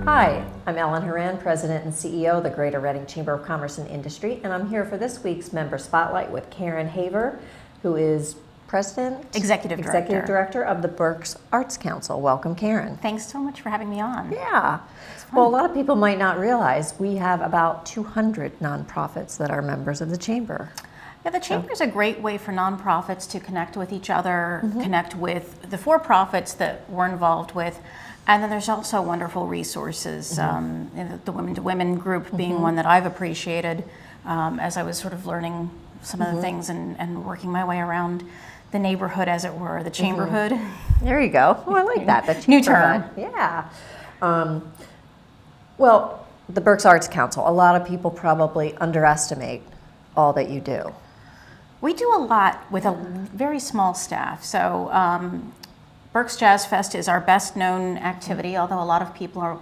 Hi, I'm Ellen Horan, President and CEO of the Greater Reading Chamber of Commerce and Industry, and I'm here for this week's Member Spotlight with Karen Haver, who is Executive Director of the Berks Arts Council. Welcome, Karen. Thanks so much for having me on. Yeah. Well, a lot of people might not realize we have about 200 nonprofits that are members of the Chamber. Yeah, the Chamber is a great way for nonprofits to connect with each other, connect with the for-profits that we're involved with, and then there's also wonderful resources. The Women to Women group being one that I've appreciated as I was sort of learning some of the things and working my way around the neighborhood, as it were, the chamberhood. There you go. Oh, I like that. The New term. Yeah. Well, the Berks Arts Council, a lot of people probably underestimate all that you do. We do a lot with a very small staff. So Berks Jazz Fest is our best known activity, although a lot of people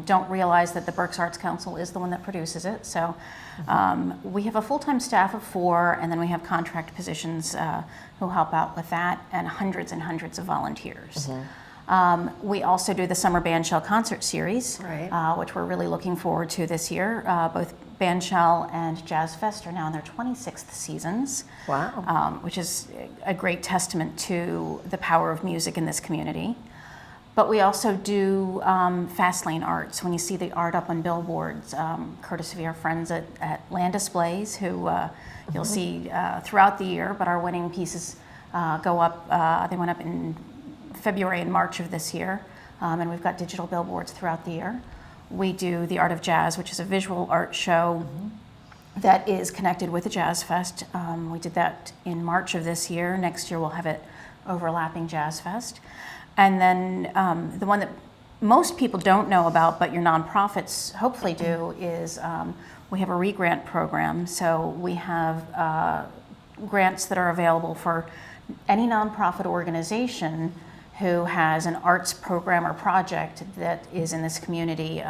don't realize that the Berks Arts Council is the one that produces it. So we have a full-time staff of 4, and then we have contract positions who help out with that, and hundreds of volunteers. We also do the Summer Bandshell concert series, which we're really looking forward to this year. Both Bandshell and Jazz Fest are now in their 26th seasons. Wow. Which is a great testament to the power of music in this community. But we also do fast lane arts. When you see the art up on billboards, courtesy of our friends at Land Displays, who you'll see throughout the year, but our winning pieces go up, they went up in February and March of this year, and we've got digital billboards throughout the year. We do the Art of Jazz, which is a visual art show that is connected with the Jazz Fest. We did that in March of this year. Next year we'll have it overlapping Jazz Fest. And then the one that most people don't know about, but your nonprofits hopefully do, is we have a re-grant program. So we have grants that are available for any nonprofit organization who has an arts program or project that is in this community,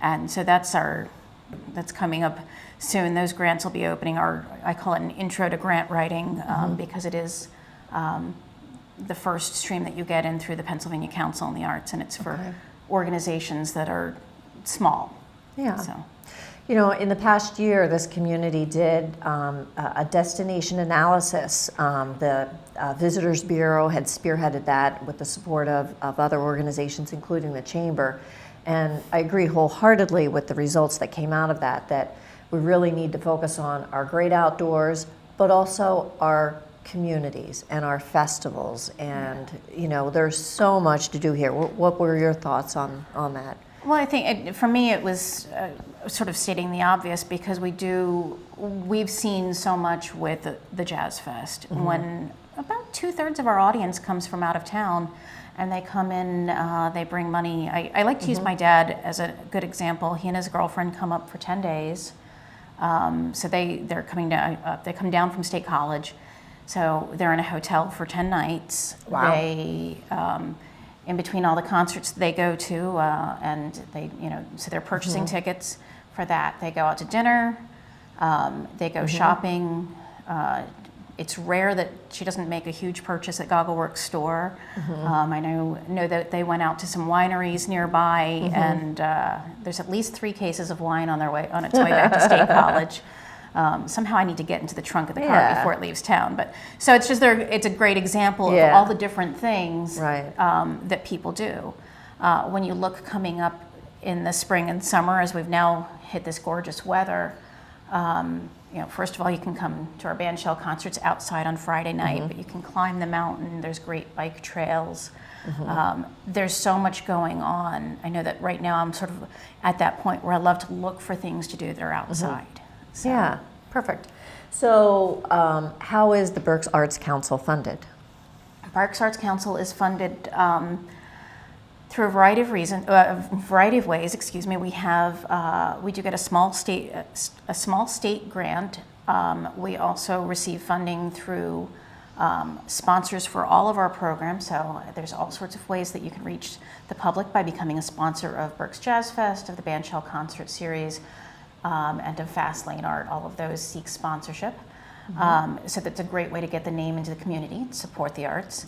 and so that's coming up soon. Those grants will be opening. I call it an intro to grant writing because it is the first stream that you get in through the Pennsylvania Council on the Arts, and it's for organizations that are small. Yeah. So. You know, in the past year, this community did a destination analysis. The Visitors Bureau had spearheaded that with the support of other organizations, including the Chamber. And I agree wholeheartedly with the results that came out of that we really need to focus on our great outdoors, but also our communities and our festivals. And, you know, there's so much to do here. What were your thoughts on that? Well, I think for me it was sort of stating the obvious, because we've seen so much with the Jazz Fest. When about 2/3 of our audience comes from out of town, and they come in, they bring money. I like to use my dad as a good example. He and his girlfriend come up for 10 days. So they're coming down. They come down from State College, so they're in a hotel for 10 nights. Wow. They in between all the concerts they go to, and they, so they're purchasing tickets for that. They go out to dinner, they go shopping. It's rare that she doesn't make a huge purchase at Goggleworks store. I know that they went out to some wineries nearby, and there's at least 3 cases of wine on its way back to State College. Somehow I need to get into the trunk of the car before it leaves town. But so it's a great example of all the different things that people do. When you look coming up in the spring and summer, as we've now hit this gorgeous weather, first of all, you can come to our Bandshell concerts outside on Friday night, but you can climb the mountain. There's great bike trails. There's so much going on. I know that right now I'm sort of at that point where I love to look for things to do that are outside. So. Yeah, perfect. So how is the Berks Arts Council funded? Berks Arts Council is funded through a variety of ways. Excuse me. We do get a small state grant. We also receive funding through sponsors for all of our programs. So there's all sorts of ways that you can reach the public by becoming a sponsor of Berks Jazz Fest, of the Bandshell concert series, and of Fast Lane Art. All of those seek sponsorship. So that's a great way to get the name into the community, support the arts.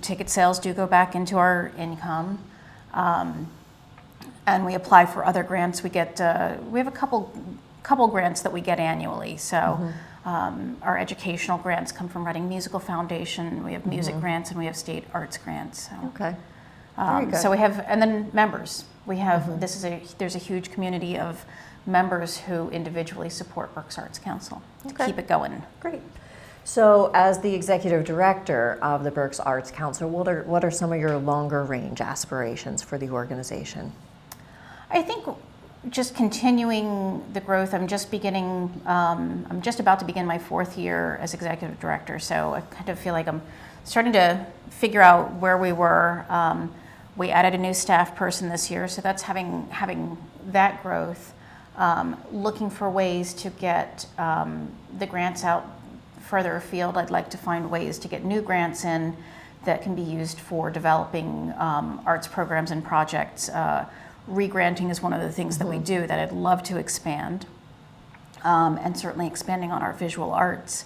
Ticket sales do go back into our income. and we apply for other grants. We have a couple grants that we get annually. So our educational grants come from Reading Musical Foundation. We have music grants, and we have state arts grants. So. Okay. Very good. So we have, and then members. We have there's a huge community of members who individually support Berks Arts Council to keep it going. Great. So, as the executive director of the Berks Arts Council, what are some of your longer range aspirations for the organization? I think just continuing the growth. I'm just about to begin my 4th year as executive director, so I kind of feel like I'm starting to figure out where we were. We added a new staff person this year, so that's having that growth. Looking for ways to get the grants out further afield. I'd like to find ways to get new grants in that can be used for developing arts programs and projects. Re-granting is one of the things that we do that I'd love to expand, and certainly expanding on our visual arts,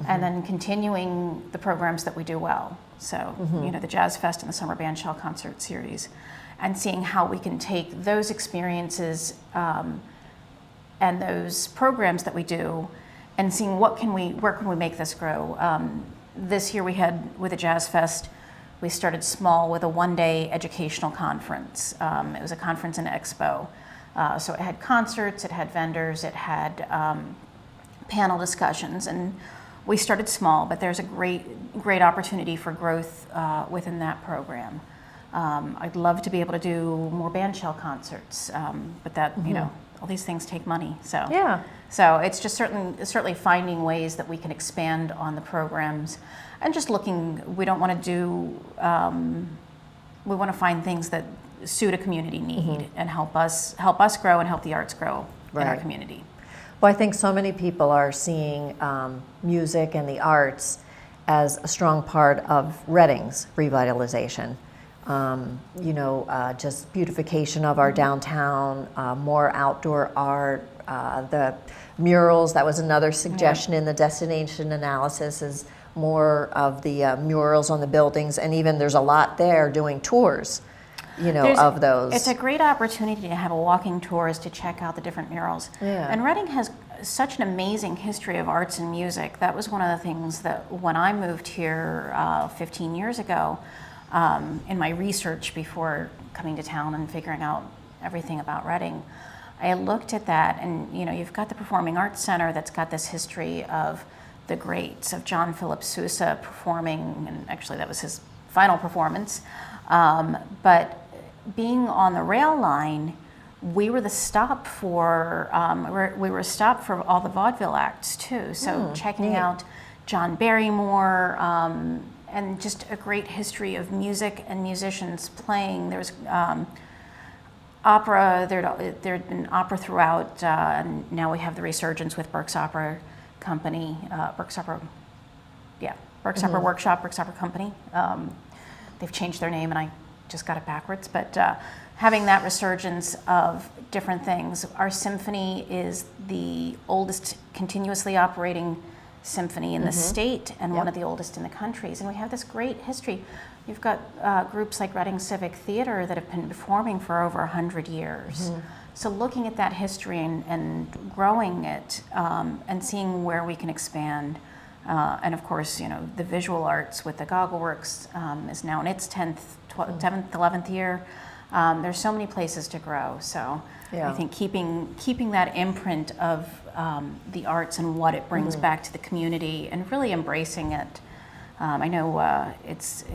and then continuing the programs that we do well. So, the Jazz Fest and the Summer Bandshell concert series, and seeing how we can take those experiences and those programs that we do, and seeing where can we make this grow. This year we had, with the Jazz Fest, we started small with a one-day educational conference. It was a conference and expo. So it had concerts, it had vendors, it had panel discussions, and we started small, but there's a great opportunity for growth within that program. I'd love to be able to do more Bandshell concerts, but that, all these things take money. So yeah. So it's just certainly finding ways that we can expand on the programs, and just looking. We don't want to do. We want to find things that suit a community need and help us grow and help the arts grow in our community. Well, I think so many people are seeing music and the arts as a strong part of Reading's revitalization. Just beautification of our downtown, more outdoor art, the murals. That was another suggestion in the destination analysis, is more of the murals on the buildings, and even there's a lot there doing tours, of those. It's a great opportunity to have a walking tours to check out the different murals. Yeah. And Reading has such an amazing history of arts and music. That was one of the things that when I moved here 15 years ago, in my research before coming to town and figuring out everything about Reading, I looked at that, and you've got the Performing Arts Center that's got this history of the greats, of John Philip Sousa performing, and actually that was his final performance. But being on the rail line, we were the stop for all the vaudeville acts too. So checking out John Barrymore, and just a great history of music and musicians playing. There was opera. There'd been opera throughout, and now we have the resurgence with Berks Opera Company, Berks Opera Workshop, Berks Opera Company. They've changed their name, and I just got it backwards. But having that resurgence of different things, our symphony is the oldest continuously operating symphony in the state, and one of the oldest in the countries. And we have this great history. You've got groups like Reading Civic Theater that have been performing for over 100 years. So looking at that history and growing it, and seeing where we can expand. And of course, the visual arts with the Goggle Works is now in its 10th, 7th, 11th year. There's so many places to grow. So I think keeping that imprint of the arts and what it brings back to the community, and really embracing it. I know it's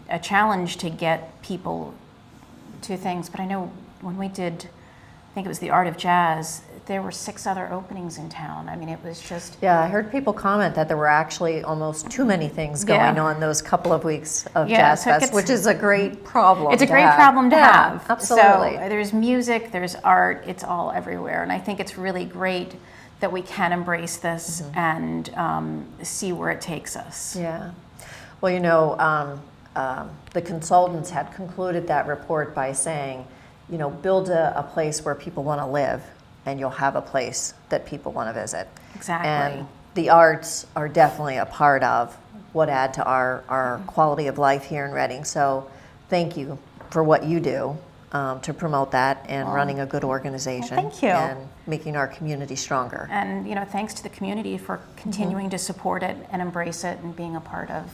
a challenge to get people to things, but I know when we did, I think it was the Art of Jazz, there were 6 other openings in town. I mean, it was just... Yeah, I heard people comment that there were actually almost too many things going on those couple of weeks of Jazz Fest, which is a great problem. It's a great problem to have. Absolutely. So there's music, there's art, it's all everywhere. And I think it's really great that we can embrace this and see where it takes us. Yeah. Well, the consultants had concluded that report by saying, build a place where people want to live, and you'll have a place that people want to visit. Exactly. And the arts are definitely a part of what add to our quality of life here in Reading. So thank you for what you do to promote that and running a good organization. Thank you. And making our community stronger. And thanks to the community for continuing to support it and embrace it and being a part of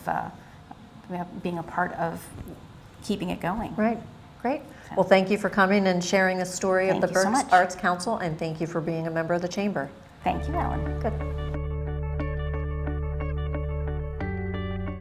keeping it going. Right, great. Well, thank you for coming and sharing the story of Thank the you so Berks much. Arts Council, and thank you for being a member of the Chamber. Thank you, Ellen. Good.